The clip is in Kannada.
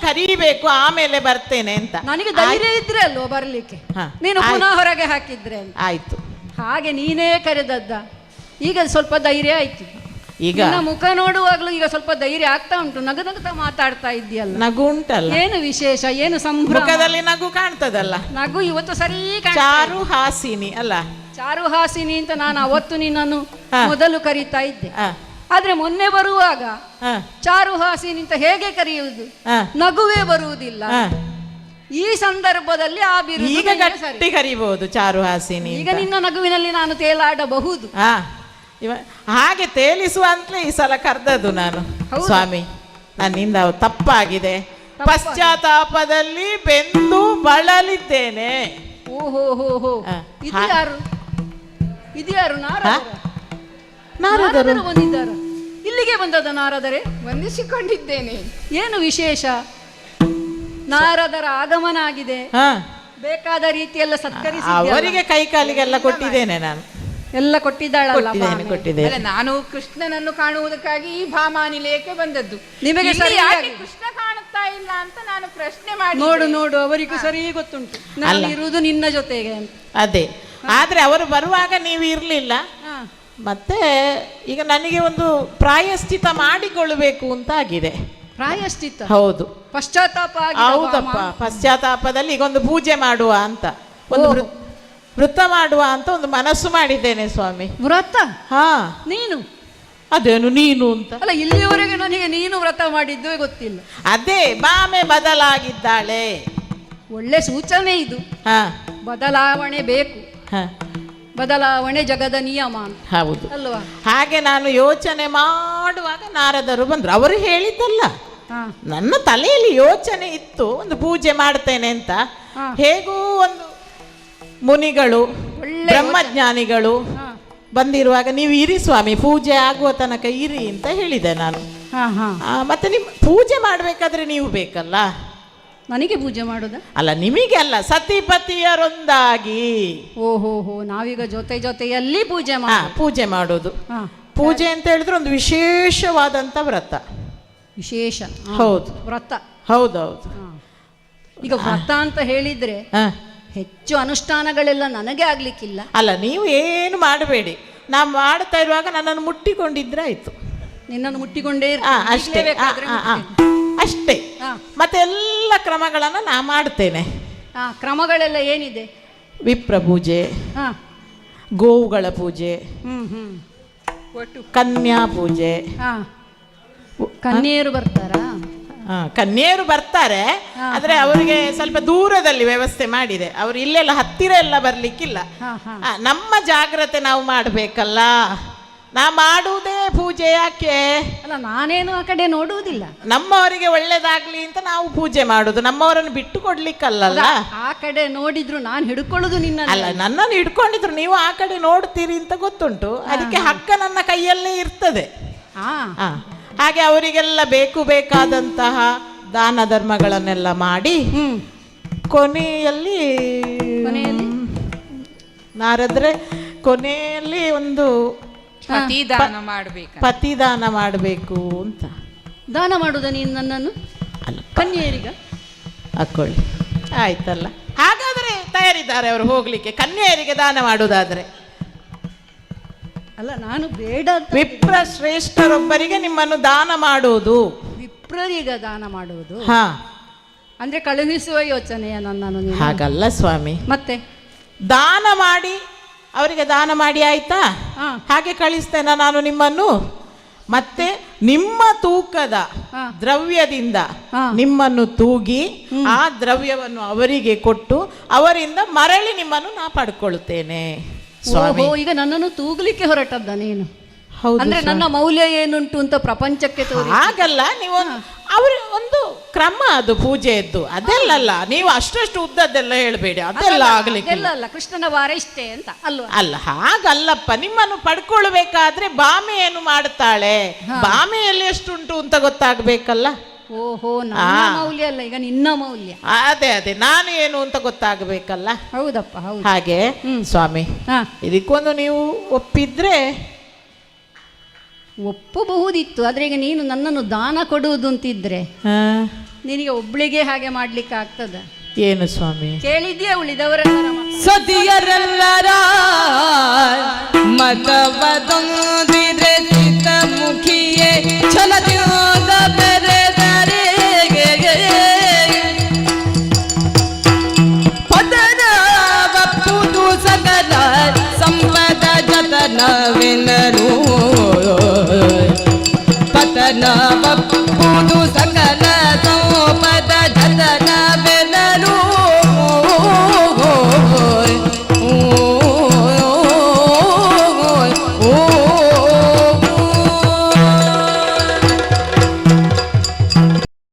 ಕರಿಬೇಕು ಆಮೇಲೆ ಬರ್ತೇನೆ ಅಂತ. ನನಗೆ ಧೈರ್ಯ ಇದ್ರೆ ಅಲ್ವೋ ಬರ್ಲಿಕ್ಕೆ, ನೀನು ಪುನಃ ಹೊರಗೆ ಹಾಕಿದ್ರೆ ಅಂತ. ಆಯ್ತು, ಹಾಗೆ ನೀನೇ ಕರೆದದ್ದ. ಈಗ ಸ್ವಲ್ಪ ಧೈರ್ಯ ಆಯ್ತು. ಈಗ ಮುಖ ನೋಡುವಾಗ್ಲೂ ಈಗ ಸ್ವಲ್ಪ ಧೈರ್ಯ ಆಗ್ತಾ ಉಂಟು. ನಗನಗ್ತಾ ಮಾತಾಡ್ತಾ ಇದೆಯಲ್ಲ, ನಗು ಉಂಟಲ್ಲ, ಏನು ವಿಶೇಷ, ಏನು ಸಂಭ್ರಮ, ಮುಖದಲ್ಲಿ ನಗು ಕಾಣ್ತದಲ್ಲ. ನಗು ಇವತ್ತು ಸರಿ ಚಾರು ಹಾಸಿನಿ ಅಲ್ಲ, ಚಾರು ಹಾಸಿನಿ ಅಂತ ನಾನು ಅವತ್ತು ನಿನ್ನನ್ನು ಮೊದಲು ಕರೀತಾ ಇದ್ದೆ. ಆದ್ರೆ ಮೊನ್ನೆ ಬರುವಾಗ ಚಾರು ಹಾಸಿನಿ ಅಂತ ಹೇಗೆ ಕರೆಯುವುದು, ನಗುವೇ ಬರುವುದಿಲ್ಲ. ಈ ಸಂದರ್ಭದಲ್ಲಿ ಆ ಬಿರುದು ಈಗ ಗಟ್ಟಿ ಕರಿಬಹುದು ಚಾರು ಹಾಸಿನಿ. ಈಗ ನಿನ್ನ ನಗುವಿನಲ್ಲಿ ನಾನು ತೇಲಾಡಬಹುದು. ಹಾಗೆ ತೇಲಿಸುವ ಅಂತಲೇ ಈ ಸಲ ಕರೆದದ್ದು ನಾನು. ಸ್ವಾಮಿ, ನನ್ನಿಂದ ತಪ್ಪಾಗಿದೆ, ಪಶ್ಚಾತ್ತಾಪದಲ್ಲಿ ಬೆಂದು ಬಳಲಿದ್ದೇನೆ. ಓಹೋ ಹೋ ಹೋ, ಇದು ಯಾರು, ಇದು ಯಾರು? ನಾರದರು ಬಂದಿದ್ದಾರೆ. ಇಲ್ಲಿಗೆ ಬಂದದ ನಾರದರೆ? ವಂದಿಸಿಕೊಂಡಿದ್ದೇನೆ. ಏನು ವಿಶೇಷ? ನಾರದರ ಆಗಮನ ಆಗಿದೆ, ಬೇಕಾದ ರೀತಿಯೆಲ್ಲ ಸತ್ಕರಿಸಿ ಅವರಿಗೆ ಕೈ ಕಾಲಿಗೆಲ್ಲ ಕೊಟ್ಟಿದ್ದೇನೆ ನಾನು. ಎಲ್ಲ ಕೊಟ್ಟಿದ್ದಾಳಲ್ಲ? ಕೊಟ್ಟಿದ್ದೇನೆ. ನಾನು ಕೃಷ್ಣನನ್ನು ಕಾಣುವುದಕ್ಕಾಗಿ ಈ ಭಾಮಾನಿಲಯಕ್ಕೆ ಬಂದದ್ದು. ನಿಮಗೆ ಯಾಕೆ ಕೃಷ್ಣ ಕಾಣುತ್ತಾ ಇಲ್ಲ ಅಂತ ನಾನು ಪ್ರಶ್ನೆ ಮಾಡಿ ನೋಡು ಅವರಿಗೂ ಸರಿ ಗೊತ್ತುಂಟು ನಾನು ಇರುವುದು ನಿನ್ನ ಜೊತೆಗೆ ಅಂತ. ಅದೇ, ಆದ್ರೆ ಅವರು ಬರುವಾಗ ನೀವು ಇರ್ಲಿಲ್ಲ. ಮತ್ತೆ ಈಗ ನನಗೆ ಒಂದು ಪ್ರಾಯಶ್ಚಿತ ಮಾಡಿಕೊಳ್ಳಬೇಕು ಅಂತ ಆಗಿದೆ. ಪ್ರಾಯಶ್ಚಿತ? ಹೌದು, ಪಶ್ಚಾತ್ತಾಪ. ಹೌದಪ್ಪ, ಪಶ್ಚಾತ್ತಾಪದಲ್ಲಿ ಈಗ ಒಂದು ಪೂಜೆ ಮಾಡುವ ಅಂತ, ಒಂದು ವೃತ್ತ ಮಾಡುವ ಅಂತ ಒಂದು ಮನಸ್ಸು ಮಾಡಿದ್ದೇನೆ ಸ್ವಾಮಿ. ವ್ರತ? ಹಾ. ನೀನು? ಅದೇನು ನೀನು ಅಂತ? ಅಲ್ಲ, ಇಲ್ಲಿಯವರೆಗೆ ನನಗೆ ನೀನು ವ್ರತ ಮಾಡಿದ್ದೇ ಗೊತ್ತಿಲ್ಲ. ಅದೇ ಬಾಮೆ ಬದಲಾಗಿದ್ದಾಳೆ. ಒಳ್ಳೆ ಸೂಚನೆ ಇದು. ಬದಲಾವಣೆ ಬೇಕು. ಬದಲಾವಣೆ ಜಗದ ನಿಯಮ. ಹೌದು ಅಲ್ವಾ? ಹಾಗೆ ನಾನು ಯೋಚನೆ ಮಾಡುವಾಗ ನಾರದರು ಬಂದ್ರು. ಅವರು ಹೇಳಿದ್ದಲ್ಲ, ನನ್ನ ತಲೆಯಲ್ಲಿ ಯೋಚನೆ ಇತ್ತು, ಒಂದು ಪೂಜೆ ಮಾಡ್ತೇನೆ ಅಂತ. ಹೇಗೂ ಒಂದು ಮುನಿಗಳು, ಬ್ರಹ್ಮಜ್ಞಾನಿಗಳು ಬಂದಿರುವಾಗ ನೀವು ಇರಿ ಸ್ವಾಮಿ, ಪೂಜೆ ಆಗುವ ತನಕ ಇರಿ ಅಂತ ಹೇಳಿದೆ ನಾನು. ಮತ್ತೆ ನಿಮ್ ಪೂಜೆ ಮಾಡ್ಬೇಕಾದ್ರೆ ನೀವು ಬೇಕಲ್ಲ. ನನಗೆ ಪೂಜೆ ಮಾಡೋದ? ಅಲ್ಲ, ನಿಮಗೆ ಅಲ್ಲ, ಸತಿಪತಿಯರೊಂದಾಗಿ. ಓಹೋ, ನಾವೀಗ ಜೊತೆಯಲ್ಲಿ ಪೂಜೆ ಮಾಡೋದು. ಪೂಜೆ ಅಂತ ಹೇಳಿದ್ರೆ ಒಂದು ವಿಶೇಷವಾದಂತ ವ್ರತ. ವಿಶೇಷ? ಹೌದು, ವ್ರತ. ಹೌದೌದು. ಈಗ ವ್ರತ ಅಂತ ಹೇಳಿದ್ರೆ ಹೆಚ್ಚು ಅನುಷ್ಠಾನಗಳೆಲ್ಲ ನನಗೆ ಆಗ್ಲಿಕ್ಕಿಲ್ಲ. ಅಲ್ಲ, ನೀವು ಏನು ಮಾಡಬೇಡಿ, ನಾ ಮಾಡ್ತಾ ಇರುವಾಗ ನನ್ನನ್ನು ಮುಟ್ಟಿಕೊಂಡಿದ್ರೆ ಆಯ್ತು. ನಿನ್ನನ್ನು ಮುಟ್ಟಿಕೊಂಡೇ ಅಷ್ಟೇ ಅಷ್ಟೇ. ಮತ್ತೆ ಎಲ್ಲ ಕ್ರಮಗಳನ್ನು ನಾ ಮಾಡ್ತೇನೆ. ಕ್ರಮಗಳೆಲ್ಲ ಏನಿದೆ? ವಿಪ್ರ ಪೂಜೆ, ಗೋವುಗಳ ಪೂಜೆ, ಕನ್ಯಾ ಪೂಜೆ. ಕನ್ಯೆಯರು ಬರ್ತಾರಾ? ಕನ್ಯೆಯರು ಬರ್ತಾರೆ, ಆದ್ರೆ ಅವರಿಗೆ ಸ್ವಲ್ಪ ದೂರದಲ್ಲಿ ವ್ಯವಸ್ಥೆ ಮಾಡಿದೆ. ಅವರು ಇಲ್ಲೆಲ್ಲ ಹತ್ತಿರ ಎಲ್ಲ ಬರ್ಲಿಕ್ಕಿಲ್ಲ. ನಮ್ಮ ಜಾಗ್ರತೆ ನಾವು ಮಾಡಬೇಕಲ್ಲ. ನಾ ಮಾಡುವುದೇ ಪೂಜೆ. ಯಾಕೆ? ಅಲ್ಲ, ನಾನೇನು ಆ ಕಡೆ ನೋಡುವುದಿಲ್ಲ. ನಮ್ಮವರಿಗೆ ಒಳ್ಳೇದಾಗ್ಲಿ ಅಂತ ನಾವು ಪೂಜೆ ಮಾಡುದು, ನಮ್ಮವರನ್ನು ಬಿಟ್ಟು ಕೊಡ್ಲಿಕ್ಕಲ್ಲ. ಆ ಕಡೆ ನೋಡಿದ್ರು ನಾನು ಹಿಡ್ಕೊಳ್ಳೋದು ನಿನ್ನ ಅಲ್ಲ, ನನ್ನನ್ನು ಹಿಡ್ಕೊಂಡಿದ್ರು ನೀವು ಆ ಕಡೆ ನೋಡ್ತೀರಿ ಅಂತ ಗೊತ್ತುಂಟು. ಅದಕ್ಕೆ ಹಕ್ಕ ನನ್ನ ಕೈಯಲ್ಲೇ ಇರ್ತದೆ. ಹಾಗೆ ಅವರಿಗೆಲ್ಲ ಬೇಕಾದಂತಹ ದಾನ ಧರ್ಮಗಳನ್ನೆಲ್ಲ ಮಾಡಿ ಕೊನೆಯಲ್ಲಿ ನಾರದ್ರೆ ಕೊನೆಯಲ್ಲಿ ಒಂದು ಪತಿದಾನ ಮಾಡಬೇಕು ಅಂತ. ದಾನ ಮಾಡುದ ನೀನು ನನ್ನನ್ನು? ಅಲ್ಲ, ಕನ್ಯೆಯರಿಗ ಹಾಕೊಳ್ಳಿ. ಆಯ್ತಲ್ಲ, ಹಾಗಾದ್ರೆ ತಯಾರಿದ್ದಾರೆ ಅವರು ಹೋಗ್ಲಿಕ್ಕೆ, ಕನ್ಯೆಯರಿಗೆ ದಾನ ಮಾಡುವುದಾದ್ರೆ. ಅಲ್ಲ, ನಾನು ಬೇಡ. ವಿಪ್ರ ಶ್ರೇಷ್ಠರೊಬ್ಬರಿಗೆ ನಿಮ್ಮನ್ನು ದಾನ ಮಾಡುವುದು. ವಿಪ್ರರಿಗೆ ದಾನ ಮಾಡುವುದು? ಅಂದ್ರೆ ಕಳುಹಿಸುವ ಯೋಚನೆಯ ನನ್ನನ್ನು? ಹಾಗಲ್ಲ ಸ್ವಾಮಿ, ಮತ್ತೆ ದಾನ ಮಾಡಿ ಅವರಿಗೆ ದಾನ ಮಾಡಿ ಆಯ್ತಾ, ಹಾಗೆ ಕಳಿಸ್ತೇನೆ ನಾನು ನಿಮ್ಮನ್ನು. ಮತ್ತೆ ನಿಮ್ಮ ತೂಕದ ದ್ರವ್ಯದಿಂದ ನಿಮ್ಮನ್ನು ತೂಗಿ ಆ ದ್ರವ್ಯವನ್ನು ಅವರಿಗೆ ಕೊಟ್ಟು ಅವರಿಂದ ಮರಳಿ ನಿಮ್ಮನ್ನು ನಾ ಪಡ್ಕೊಳ್ತೇನೆ. ಈಗ ನನ್ನನ್ನು ತೂಗಲಿಕ್ಕೆ ಹೊರಟದ್ದ ನೀನು? ಅಂದ್ರೆ ನನ್ನ ಮೌಲ್ಯ ಏನುಂಟು ಅಂತ ಪ್ರಪಂಚಕ್ಕೆ ತೋರಿ? ಹಾಗಲ್ಲ, ನೀವು ಅವ್ರ ಒಂದು ಕ್ರಮ ಅದು ಪೂಜೆಯದ್ದು, ಅದೆಲ್ಲ ನೀವು ಅಷ್ಟು ಉದ್ದದ್ದೆಲ್ಲ ಹೇಳ್ಬೇಡಿ, ಅದೆಲ್ಲ ಆಗ್ಲಿಕ್ಕೆ ಅಲ್ಲ. ಕೃಷ್ಣನ ವಾರ ಇಷ್ಟೇ ಅಂತ ಅಲ್ವಾ? ಅಲ್ಲ, ಹಾಗಲ್ಲಪ್ಪ. ನಿಮ್ಮನ್ನು ಪಡ್ಕೊಳ್ಬೇಕಾದ್ರೆ ಬಾಮೆ ಏನು ಮಾಡ್ತಾಳೆ, ಬಾಮೆಯಲ್ಲಿ ಎಷ್ಟುಂಟು ಅಂತ ಗೊತ್ತಾಗ್ಬೇಕಲ್ಲ. ಓಹೋ, ನನ್ನ ಮೌಲ್ಯ ಅಲ್ಲ, ಈಗ ನಿನ್ನ ಮೌಲ್ಯ. ಅದೇ ನಾನು ಏನು ಅಂತ ಗೊತ್ತಾಗಬೇಕಲ್ಲ. ಹೌದಪ್ಪ, ಹೌದು. ಹಾಗೆ ಸ್ವಾಮಿ, ಇದಕ್ಕೊಂದು ನೀವು ಒಪ್ಪಿದ್ರೆ ಒಪ್ಪಬಹುದಿತ್ತು. ಆದ್ರೆ ಈಗ ನೀನು ನನ್ನನ್ನು ದಾನ ಕೊಡುವುದು ಅಂತಿದ್ರೆ ನಿನಗೆ ಒಬ್ಳಿಗೆ ಹಾಗೆ ಮಾಡ್ಲಿಕ್ಕೆ ಆಗ್ತದ? ಏನು ಸ್ವಾಮಿ? ಕೇಳಿದ್ಯಾ ಉಳಿದವರೆಲ್ಲರ ಸತಿಯರೆಲ್ಲರ ಮತವದೊಂದಿರೆ ಚಿತ್ತ ಮುಖಿಯೇ ಛಲದಿಂದ ಬೆರೆದರೆಗೆ ಪದನ ಬಪ್ಪುದು ಸಕಲ ಸಂಪದ ಜತನವೆನರು ಪತನ ಬಪ್ಪುದು ಸಕಲ